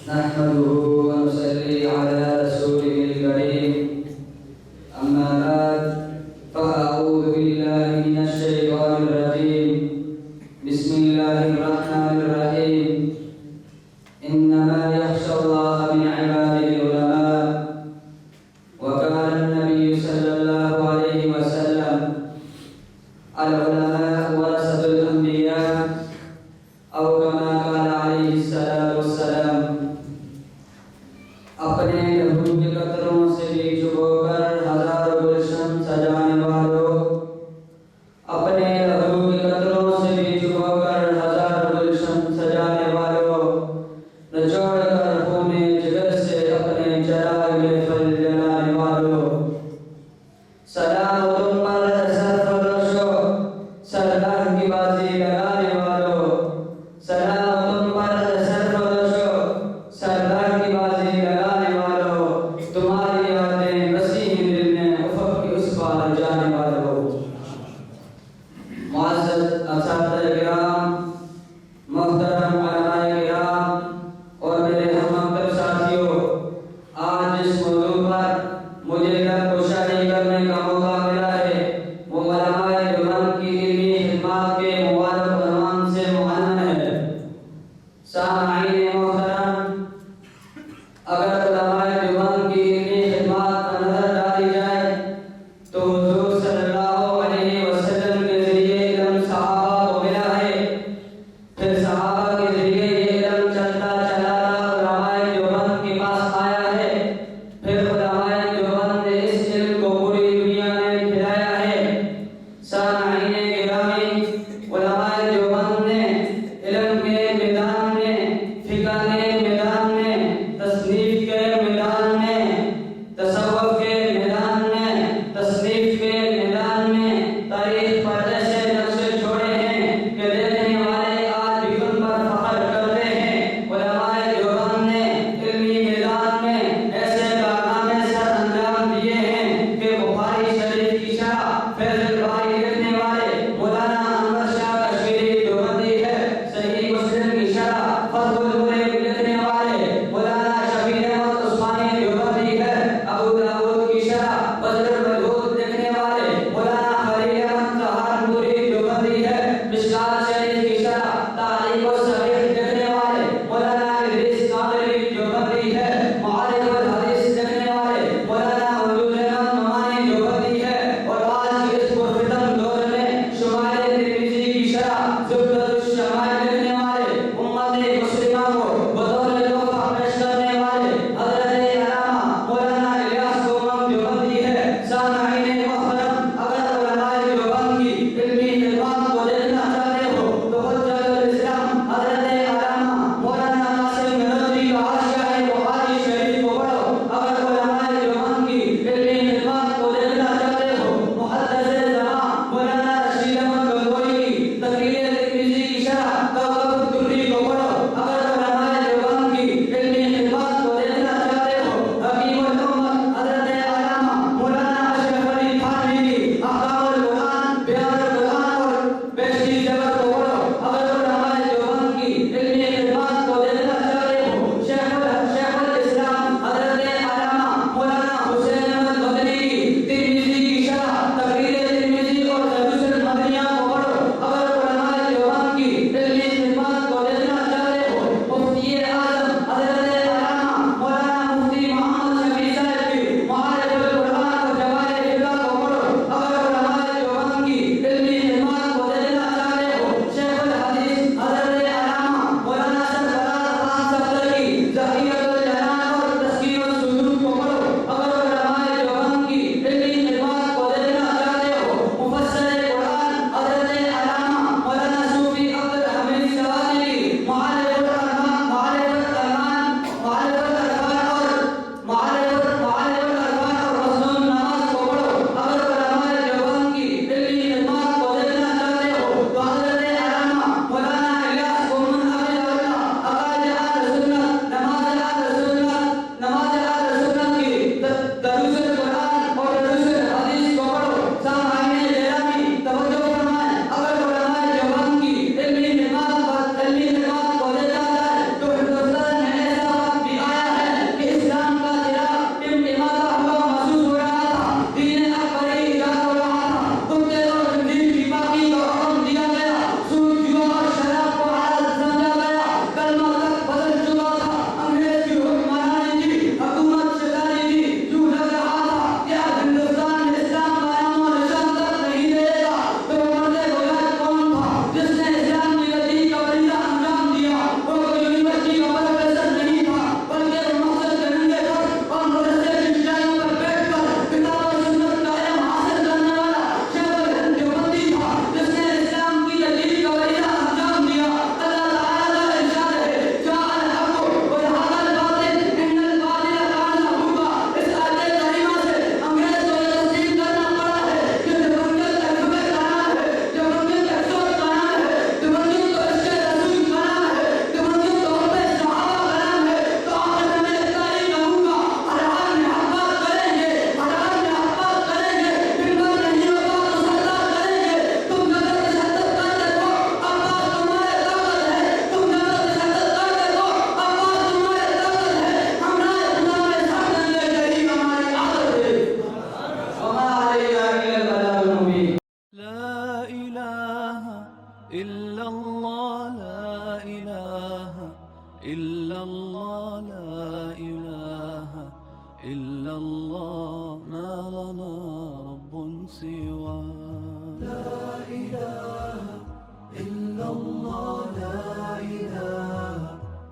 नहमदुहु व नुसल्ली अला रसूलिहिल करीम अम्मा बाद फ़अऊज़ु बिल्लाहि मिनश शैतानिर रजीम बिस्मिल्लाहिर रहमानिर रहीम इन्नमा यख्शल्लाह मिन इबादिहिल उलमा व काना an-नबिय्यु सल्लल्लाहु अलैहि वसल्लम al-ulama warasatul anbiya औ कमा काला अलैहि सलातु वस्सलाम। अपने लहू के कतरों से भी चुभोकर हजारों गुलशन सजाने वालों, अपने लहू के कतरों से भी चुभोकर हजारों गुलशन सजाने वालों, निचोड़ कर खूने जिगर से अपने चराग में फल जलाने वालों, सलाम तुम पर सरफरोशो सरदार की बाजी लगाने वालों, सलाम तुम पर सरफरोशो सरदार की बाजी लगाने वालों, तुम्हारी यादें मसीह दिल में उफ़क़ की उस पार जाने वालों। मुअज़्ज़ज़ असातिज़ा किराम, मोहतरम उलमाए किराम और मेरे إلا الله ما لنا رب سوى